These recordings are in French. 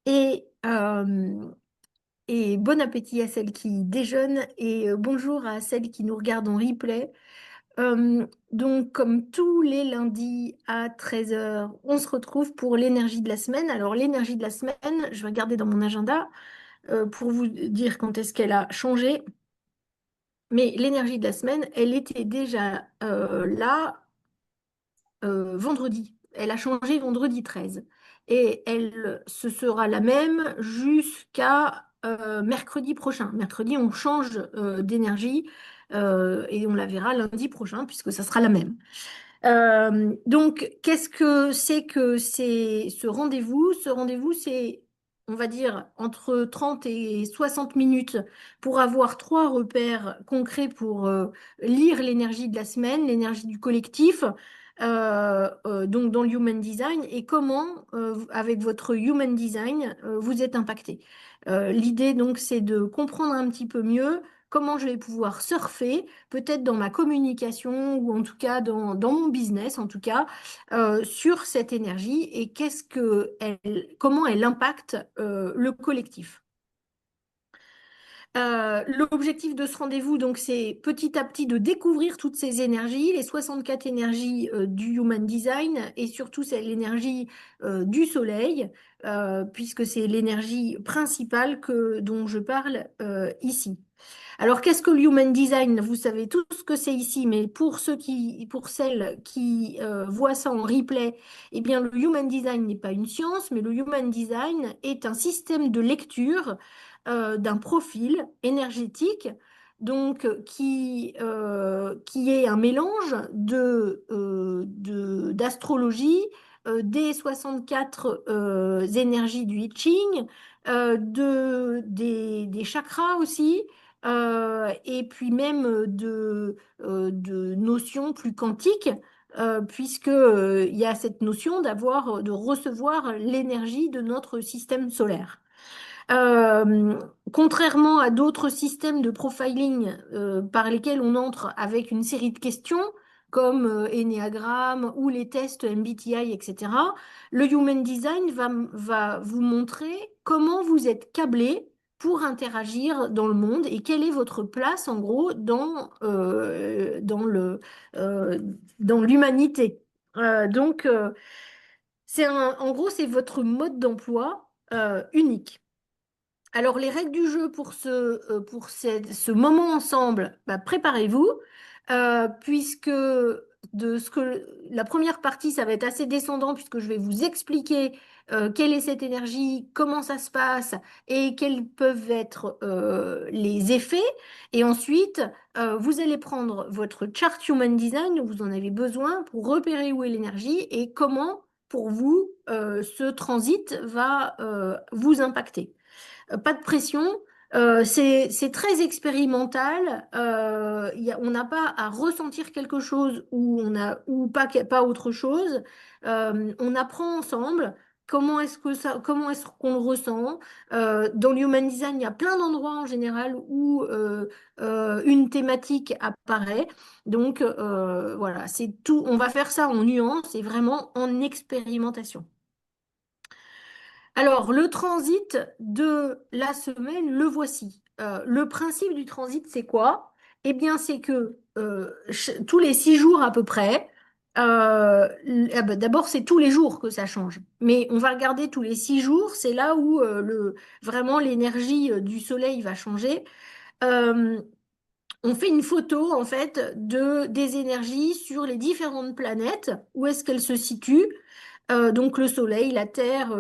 Et, euh, et bon appétit à celles qui déjeunent et bonjour à celles qui nous regardent en replay. Donc, comme tous les lundis à 13 heures, on se retrouve pour l'énergie de la semaine. Alors, l'énergie de la semaine, je vais regarder dans mon agenda pour vous dire quand est-ce qu'elle a changé. Mais l'énergie de la semaine, elle était déjà là vendredi. Elle a changé vendredi 13. Et ce sera la même jusqu'à mercredi prochain. Mercredi, on change d'énergie et on la verra lundi prochain puisque ça sera la même. Donc, qu'est-ce que c'est ce rendez-vous? Ce rendez-vous, c'est, on va dire, entre 30 et 60 minutes pour avoir trois repères concrets pour lire l'énergie de la semaine, l'énergie du collectif, donc dans le Human Design, et comment, avec votre Human Design, vous êtes impacté. L'idée, donc, c'est de comprendre un petit peu mieux comment je vais pouvoir surfer peut-être dans ma communication ou en tout cas dans mon business, en tout cas, sur cette énergie et comment elle impacte le collectif. L'objectif de ce rendez-vous, donc, c'est petit à petit de découvrir toutes ces énergies, les 64 énergies du Human Design et surtout c'est l'énergie du soleil, puisque c'est l'énergie principale dont je parle ici. Alors, qu'est-ce que le Human Design? Vous savez tout ce que c'est ici, mais pour celles qui voient ça en replay, eh bien, le Human Design n'est pas une science, mais le Human Design est un système de lecture d'un profil énergétique, donc qui est un mélange d'astrologie, des 64 énergies du I Ching, des chakras aussi et puis même de notions plus quantiques, puisque, il y a cette notion de recevoir l'énergie de notre système solaire. Euh, Contrairement à d'autres systèmes de profiling par lesquels on entre avec une série de questions, comme Enneagram ou les tests MBTI, etc., le Human Design va vous montrer comment vous êtes câblé pour interagir dans le monde et quelle est votre place, en gros, euh, dans l'humanité. En gros, c'est votre mode d'emploi unique. Alors, les règles du jeu pour ce moment ensemble, bah, préparez-vous, puisque la première partie, ça va être assez descendant, puisque je vais vous expliquer quelle est cette énergie, comment ça se passe et quels peuvent être les effets. Et ensuite, vous allez prendre votre chart Human Design, vous en avez besoin pour repérer où est l'énergie et comment, pour vous, ce transit va vous impacter. Pas de pression. C'est très expérimental. On n'a pas à ressentir quelque chose ou pas autre chose. On apprend ensemble. Comment est-ce qu'on le ressent? Dans l'Human Design, il y a plein d'endroits en général où une thématique apparaît. Donc voilà, c'est tout. On va faire ça en nuance et vraiment en expérimentation. Alors, le transit de la semaine, le voici. Le principe du transit, c'est quoi? Eh bien, c'est que tous les 6 jours à peu près, d'abord, c'est tous les jours que ça change. Mais on va regarder tous les 6 jours, c'est là où vraiment l'énergie du soleil va changer. Euh, on fait une photo, en fait, des énergies sur les différentes planètes, où est-ce qu'elles se situent. Donc le Soleil, la Terre,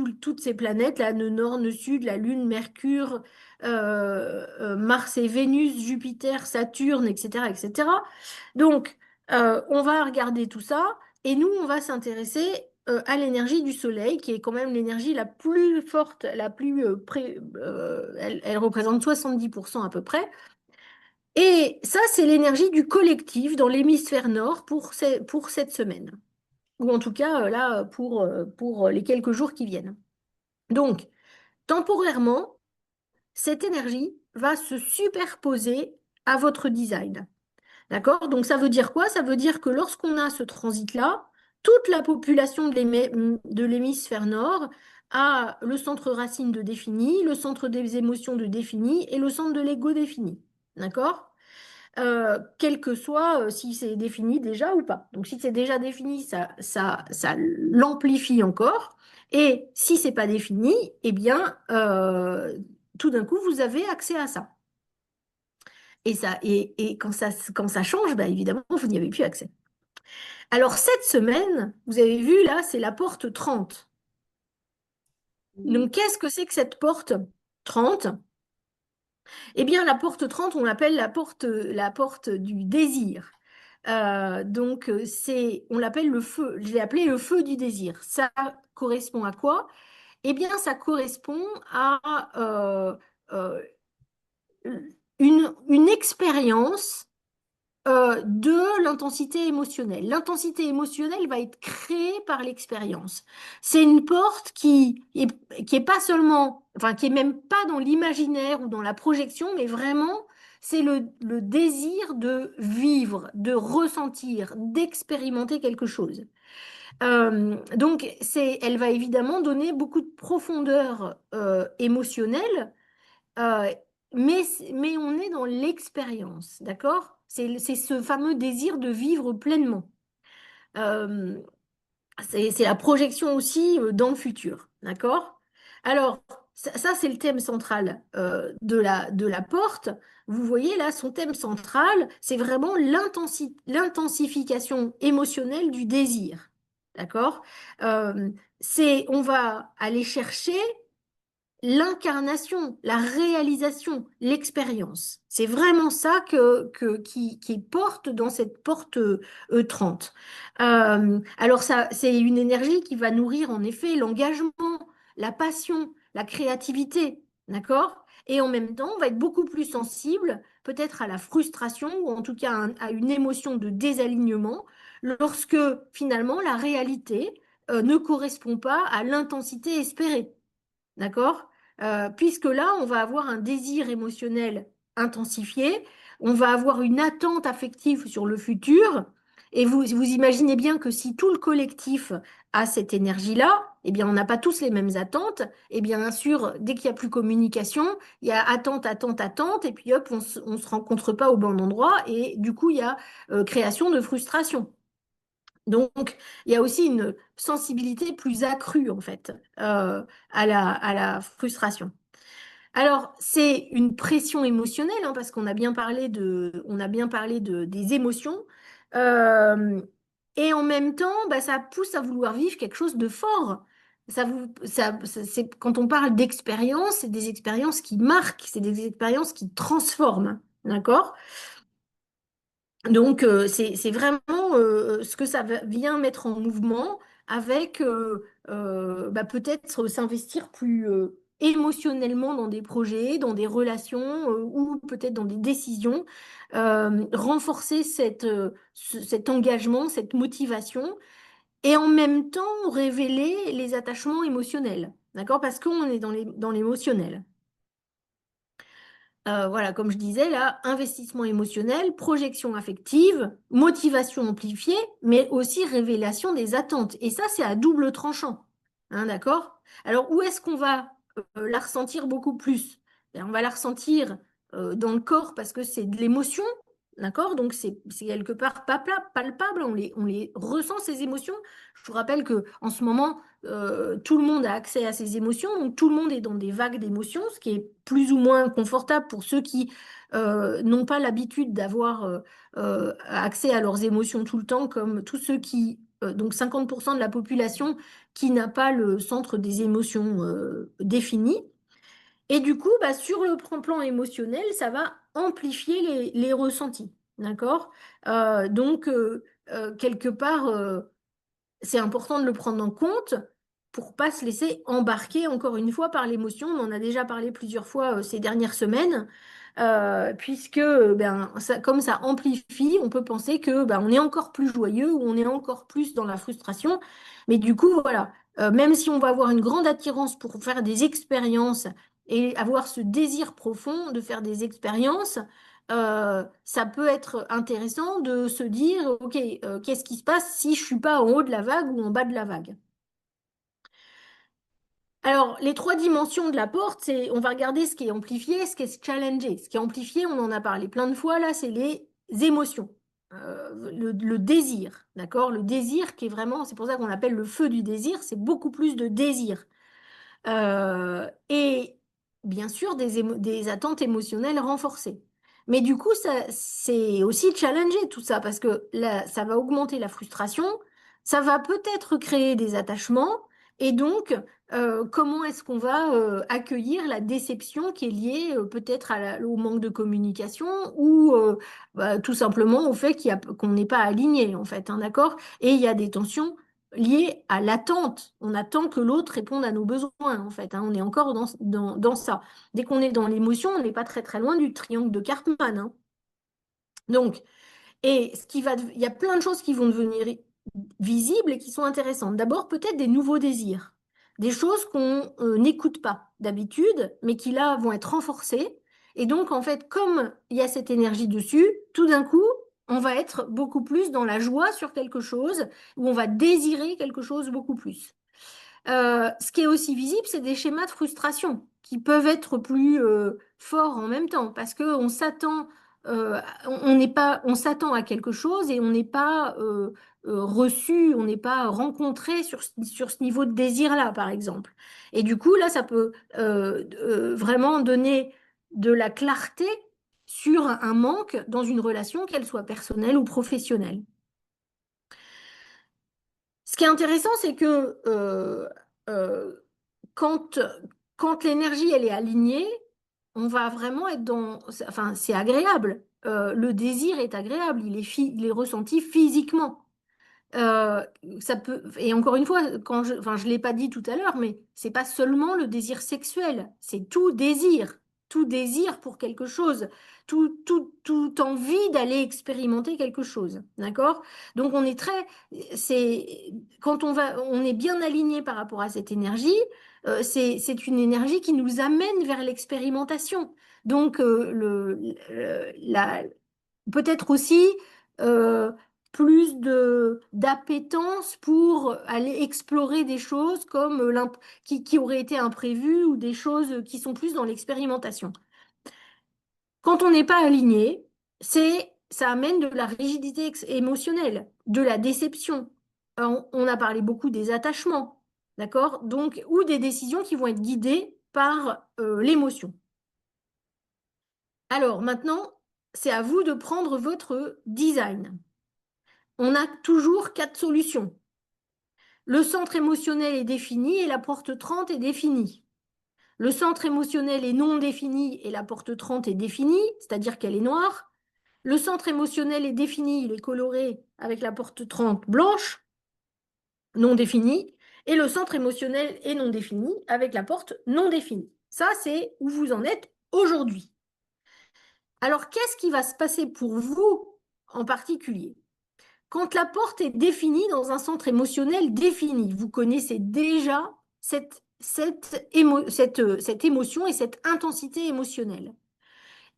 toutes ces planètes, là, le Nord, le Sud, la Lune, Mercure, Mars et Vénus, Jupiter, Saturne, etc., etc. Donc on va regarder tout ça et nous, on va s'intéresser à l'énergie du Soleil, qui est quand même l'énergie la plus forte, elle représente 70% à peu près. Et ça, c'est l'énergie du collectif dans l'hémisphère nord pour cette semaine ou en tout cas là pour les quelques jours qui viennent. Donc, temporairement, cette énergie va se superposer à votre design. D'accord? Donc, ça veut dire quoi? Ça veut dire que lorsqu'on a ce transit-là, toute la population de l'hémisphère nord a le centre racine de défini, le centre des émotions de défini et le centre de l'ego défini. D'accord? Quel que soit si c'est défini déjà ou pas. Donc si c'est déjà défini, ça l'amplifie encore. Et si c'est pas défini, eh bien, tout d'un coup, vous avez accès à ça. Et quand ça change, bah, évidemment, vous n'y avez plus accès. Alors cette semaine, vous avez vu là, c'est la porte 30. Donc qu'est-ce que c'est que cette porte 30? Eh bien, la porte 30, on l'appelle la porte du désir. On l'appelle le feu. Je l'ai appelé le feu du désir. Ça correspond à quoi? Eh bien, ça correspond à une expérience de l'intensité émotionnelle. L'intensité émotionnelle va être créée par l'expérience. C'est une porte qui est pas seulement, enfin, qui est même pas dans l'imaginaire ou dans la projection, mais vraiment, c'est le désir de vivre, de ressentir, d'expérimenter quelque chose. Elle va évidemment donner beaucoup de profondeur émotionnelle euh, mais on est dans l'expérience, d'accord? C'est ce fameux désir de vivre pleinement. Euh, c'est la projection aussi dans le futur, d'accord? Alors, c'est le thème central de la porte. Vous voyez là, son thème central, c'est vraiment l'intensification émotionnelle du désir, d'accord? On va aller chercher l'incarnation, la réalisation, l'expérience. C'est vraiment ça qui porte dans cette porte 30. Alors ça, c'est une énergie qui va nourrir en effet l'engagement, la passion, la créativité, d'accord? Et en même temps, on va être beaucoup plus sensible peut-être à la frustration ou en tout cas à une émotion de désalignement lorsque finalement la réalité ne correspond pas à l'intensité espérée. D'accord? Puisque là, on va avoir un désir émotionnel intensifié, on va avoir une attente affective sur le futur, et vous imaginez bien que si tout le collectif a cette énergie-là, eh bien, on n'a pas tous les mêmes attentes, et bien sûr, dès qu'il n'y a plus communication, il y a attente, attente, attente, et puis hop, on se rencontre pas au bon endroit, et du coup, il y a création de frustration. Donc, il y a aussi une sensibilité plus accrue, en fait, à la frustration. Alors, c'est une pression émotionnelle, hein, parce qu'on a bien parlé des émotions. Euh, et en même temps, bah, ça pousse à vouloir vivre quelque chose de fort. Quand on parle d'expérience, c'est des expériences qui marquent, c'est des expériences qui transforment. D'accord? Donc, c'est vraiment ce que vient mettre en mouvement avec bah, peut-être s'investir plus émotionnellement dans des projets, dans des relations ou peut-être dans des décisions, renforcer cet engagement, cette motivation et en même temps révéler les attachements émotionnels, d'accord? Parce qu'on est dans l'émotionnel. Voilà, comme je disais, là, investissement émotionnel, projection affective, motivation amplifiée, mais aussi révélation des attentes. Et ça, c'est à double tranchant. Hein, d'accord? Alors, où est-ce qu'on va la ressentir beaucoup plus? Ben, on va la ressentir dans le corps parce que c'est de l'émotion. D'accord? Donc, c'est quelque part palpable. On les ressent, ces émotions. Je vous rappelle que en ce moment, tout le monde a accès à ses émotions, donc tout le monde est dans des vagues d'émotions, ce qui est plus ou moins confortable pour ceux qui n'ont pas l'habitude d'avoir accès à leurs émotions tout le temps, comme tous ceux donc 50% de la population qui n'a pas le centre des émotions défini. Et du coup, bah, sur le plan émotionnel, ça va amplifier les ressentis. D'accord? Quelque part, c'est important de le prendre en compte pour pas se laisser embarquer encore une fois par l'émotion. On en a déjà parlé plusieurs fois ces dernières semaines, puisque comme ça amplifie, on peut penser que ben, on est encore plus joyeux ou on est encore plus dans la frustration. Mais du coup, voilà, même si on va avoir une grande attirance pour faire des expériences et avoir ce désir profond de faire des expériences, ça peut être intéressant de se dire, OK, qu'est-ce qui se passe si je suis pas en haut de la vague ou en bas de la vague? Alors, les trois dimensions de la porte, c'est, on va regarder ce qui est amplifié, ce qui est challengé. Ce qui est amplifié, on en a parlé plein de fois là, c'est les émotions. Le désir, d'accord? Le désir qui est vraiment, c'est pour ça qu'on appelle le feu du désir, c'est beaucoup plus de désir. Et bien sûr des attentes émotionnelles renforcées. Mais du coup, ça, c'est aussi challenger tout ça parce que là, ça va augmenter la frustration, ça va peut-être créer des attachements et donc comment est-ce qu'on va accueillir la déception qui est liée peut-être au manque de communication ou bah, tout simplement au fait qu'on n'est pas aligné en fait, hein, d'accord? Et il y a des tensions lié à l'attente. On attend que l'autre réponde à nos besoins, en fait, hein. On est encore dans ça. Dès qu'on est dans l'émotion, on n'est pas très très loin du triangle de Karpman, hein. Donc, il y a plein de choses qui vont devenir visibles et qui sont intéressantes. D'abord, peut-être des nouveaux désirs, des choses qu'on n'écoute pas d'habitude, mais qui là vont être renforcées. Et donc, en fait, comme il y a cette énergie dessus, tout d'un coup, on va être beaucoup plus dans la joie sur quelque chose, où on va désirer quelque chose beaucoup plus. Ce qui est aussi visible, c'est des schémas de frustration qui peuvent être plus forts en même temps parce que on n'est pas, on s'attend à quelque chose et on n'est pas reçu, on n'est pas rencontré sur ce niveau de désir-là, par exemple. Et du coup, là, ça peut vraiment donner de la clarté sur un manque dans une relation, qu'elle soit personnelle ou professionnelle. Ce qui est intéressant, c'est que euh, quand, quand l'énergie elle est alignée, on va vraiment être dans, enfin, c'est agréable. Le désir est agréable, il est ressenti physiquement. Euh, Ça peut, et encore une fois, enfin, je l'ai pas dit tout à l'heure, mais c'est pas seulement le désir sexuel, c'est tout désir pour quelque chose, tout envie d'aller expérimenter quelque chose, d'accord? Donc on est c'est, quand on est bien aligné par rapport à cette énergie, c'est une énergie qui nous amène vers l'expérimentation. Donc peut-être aussi euh, plus de d'appétence pour aller explorer des choses comme qui auraient été imprévues ou des choses qui sont plus dans l'expérimentation. Quand on n'est pas aligné, ça amène de la rigidité émotionnelle, de la déception. On a parlé beaucoup des attachements, d'accord? Donc, ou des décisions qui vont être guidées par l'émotion. Alors maintenant, c'est à vous de prendre votre design. On a toujours quatre solutions. Le centre émotionnel est défini et la porte 30 est définie. Le centre émotionnel est non défini et la porte 30 est définie, c'est-à-dire qu'elle est noire. Le centre émotionnel est défini, il est coloré avec la porte 30 blanche, non définie. Et le centre émotionnel est non défini avec la porte non définie. Ça, c'est où vous en êtes aujourd'hui. Alors, qu'est-ce qui va se passer pour vous en particulier? Quand la porte est définie dans un centre émotionnel défini, vous connaissez déjà cette émotion et cette intensité émotionnelle.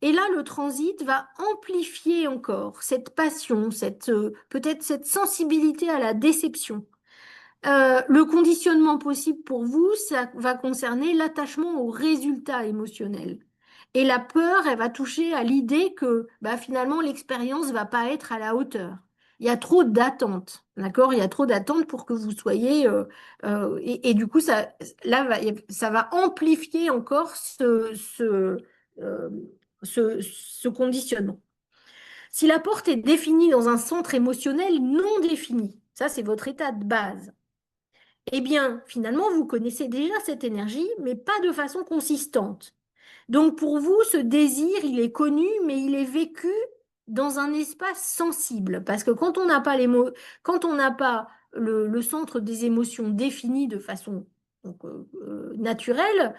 Et là, le transit va amplifier encore cette passion, peut-être cette sensibilité à la déception. Le conditionnement possible pour vous, ça va concerner l'attachement au résultat émotionnel. Et la peur, elle va toucher à l'idée que bah, finalement l'expérience va pas être à la hauteur. Il y a trop d'attentes, d'accord? Il y a trop d'attentes pour que vous soyez et du coup ça va amplifier encore euh, ce conditionnement. Si la porte est définie dans un centre émotionnel non défini, ça c'est votre état de base. Eh bien, finalement, vous connaissez déjà cette énergie, mais pas de façon consistante. Donc, pour vous, ce désir, il est connu, mais il est vécu dans un espace sensible. Parce que quand on n'a pas le centre des émotions défini de façon donc, naturelle,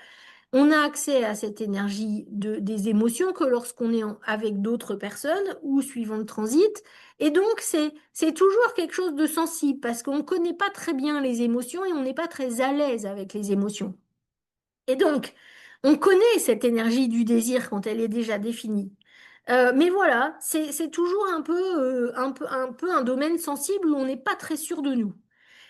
on a accès à cette énergie des émotions que lorsqu'on est avec d'autres personnes ou suivant le transit. Et donc, c'est toujours quelque chose de sensible parce qu'on ne connaît pas très bien les émotions et on n'est pas très à l'aise avec les émotions. Et donc, on connaît cette énergie du désir quand elle est déjà définie. Mais voilà, c'est toujours un peu un domaine sensible où on n'est pas très sûr de nous.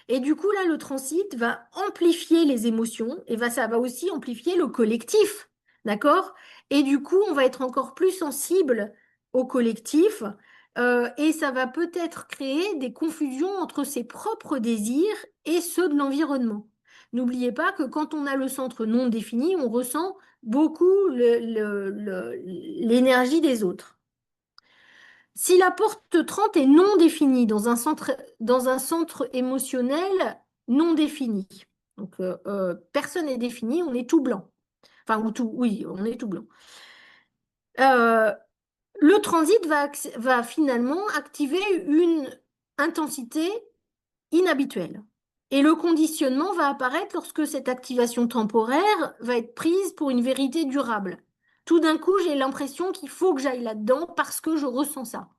Et du coup, là, le transit va amplifier les émotions et ça va aussi amplifier le collectif. D'accord? Et du coup, on va être encore plus sensible au collectif et ça va peut-être créer des confusions entre ses propres désirs et ceux de l'environnement. N'oubliez pas que quand on a le centre non défini, on ressent beaucoup l'énergie des autres. Si la porte 30 est non définie dans un centre émotionnel non défini, donc personne n'est défini, on est tout blanc. Enfin, ou tout, oui, on est tout blanc. Euh, le transit va finalement activer une intensité inhabituelle. Et le conditionnement va apparaître lorsque cette activation temporaire va être prise pour une vérité durable. Tout d'un coup, j'ai l'impression qu'il faut que j'aille là-dedans parce que je ressens ça.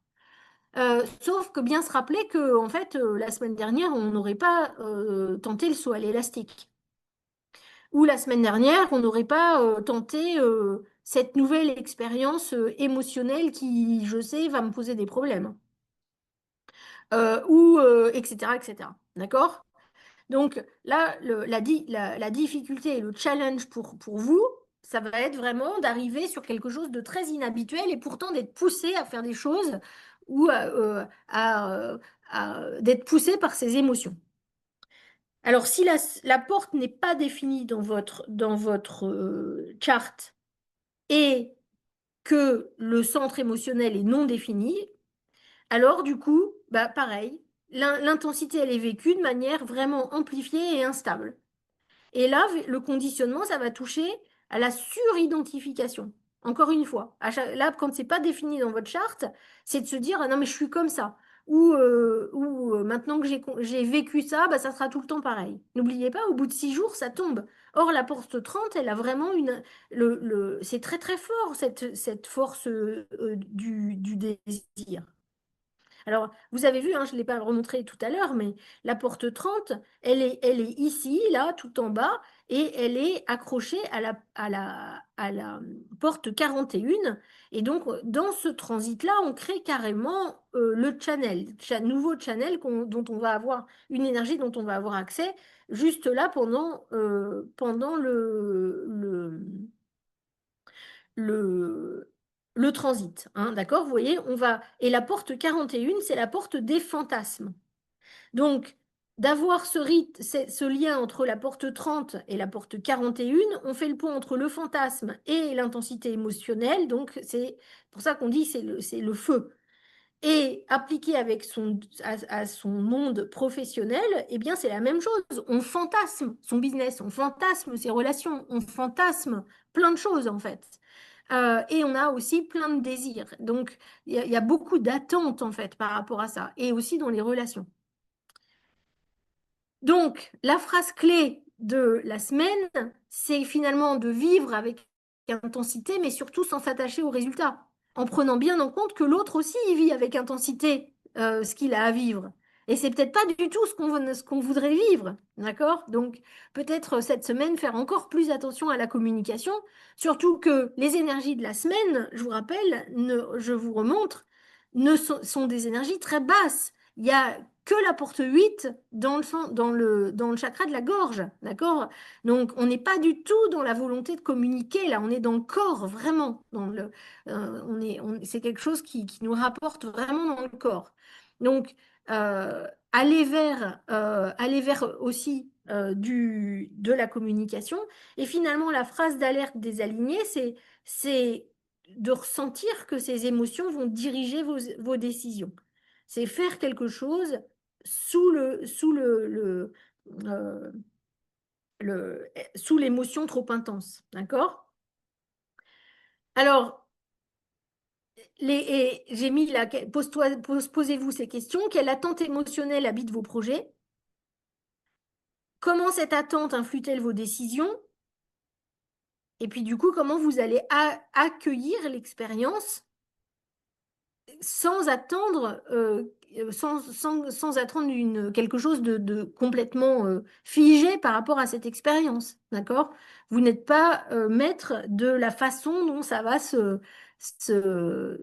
Sauf que bien se rappeler que, en fait, la semaine dernière, on n'aurait pas tenté le saut à l'élastique. Ou la semaine dernière, on n'aurait pas tenté cette nouvelle expérience émotionnelle qui, je sais, va me poser des problèmes. Etc., etc. D'accord? Donc là, la difficulté et le challenge pour vous, ça va être vraiment d'arriver sur quelque chose de très inhabituel et pourtant d'être poussé à faire des choses ou d'être poussé par ses émotions. Alors, si la porte n'est pas définie dans votre charte et que le centre émotionnel est non défini, alors du coup, bah, pareil, l'intensité, elle est vécue de manière vraiment amplifiée et instable. Et là, le conditionnement, ça va toucher à la suridentification. Encore une fois, là, quand c'est pas défini dans votre charte, c'est de se dire, ah non, mais je suis comme ça. Maintenant que j'ai vécu ça, bah, ça sera tout le temps pareil. N'oubliez pas, au bout de 6 jours, ça tombe. Or, la porte 30, elle a vraiment c'est très très fort, cette force du désir. Alors, vous avez vu, hein, je ne l'ai pas remontré tout à l'heure, mais la porte 30, elle est ici, là, tout en bas, et elle est accrochée à la porte 41. Et donc, dans ce transit-là, on crée carrément le channel, nouveau channel dont on va avoir une énergie dont on va avoir accès juste là pendant le, le transit, hein, d'accord? Vous voyez, on va. Et la porte 41, c'est la porte des fantasmes. Donc, d'avoir ce lien entre la porte 30 et la porte 41, on fait le pont entre le fantasme et l'intensité émotionnelle. Donc, c'est pour ça qu'on dit c'est le feu. Et appliqué à son monde professionnel, eh bien, c'est la même chose. On fantasme son business, on fantasme ses relations, on fantasme plein de choses, en fait. Et on a aussi plein de désirs. Donc, il y a beaucoup d'attentes, en fait, par rapport à ça. Et aussi dans les relations. Donc, la phrase clé de la semaine, c'est finalement de vivre avec intensité, mais surtout sans s'attacher aux résultats, en prenant bien en compte que l'autre aussi il vit avec intensité ce qu'il a à vivre. Et c'est peut-être pas du tout ce qu'on voudrait vivre, d'accord? Donc, peut-être cette semaine, faire encore plus attention à la communication, surtout que les énergies de la semaine, je vous rappelle, je vous remontre, sont des énergies très basses. Il y a que la porte 8 dans le chakra de la gorge, d'accord? Donc, on n'est pas du tout dans la volonté de communiquer, là, on est dans le corps, vraiment. C'est quelque chose qui nous rapporte vraiment dans le corps. Donc, aller vers aussi de la communication. Et finalement, la phrase d'alerte des alignés, c'est de ressentir que ces émotions vont diriger vos décisions. C'est faire quelque chose euh, sous l'émotion trop intense. D'accord? Alors, j'ai mis posez-vous ces questions. Quelle attente émotionnelle habite vos projets? Comment cette attente influe-t-elle vos décisions? Et puis, du coup, comment vous allez accueillir l'expérience sans attendre, sans attendre quelque chose de complètement figé par rapport à cette expérience, d'accord? Vous n'êtes pas maître de la façon dont ça va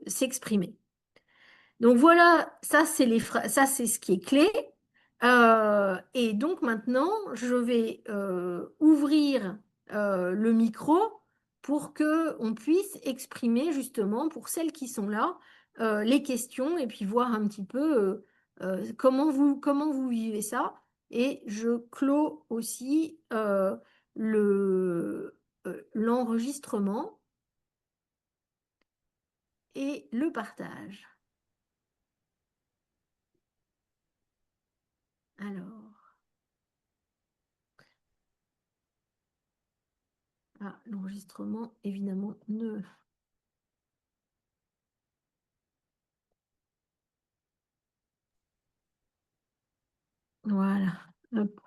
s'exprimer. Donc voilà, ça c'est ce qui est clé. Et donc maintenant, je vais ouvrir le micro pour que on puisse exprimer justement pour celles qui sont là les questions et puis voir un petit peu comment vous vivez ça. Et je clôt aussi l'enregistrement et le partage. Alors, l'enregistrement évidemment ne. Voilà. Hop.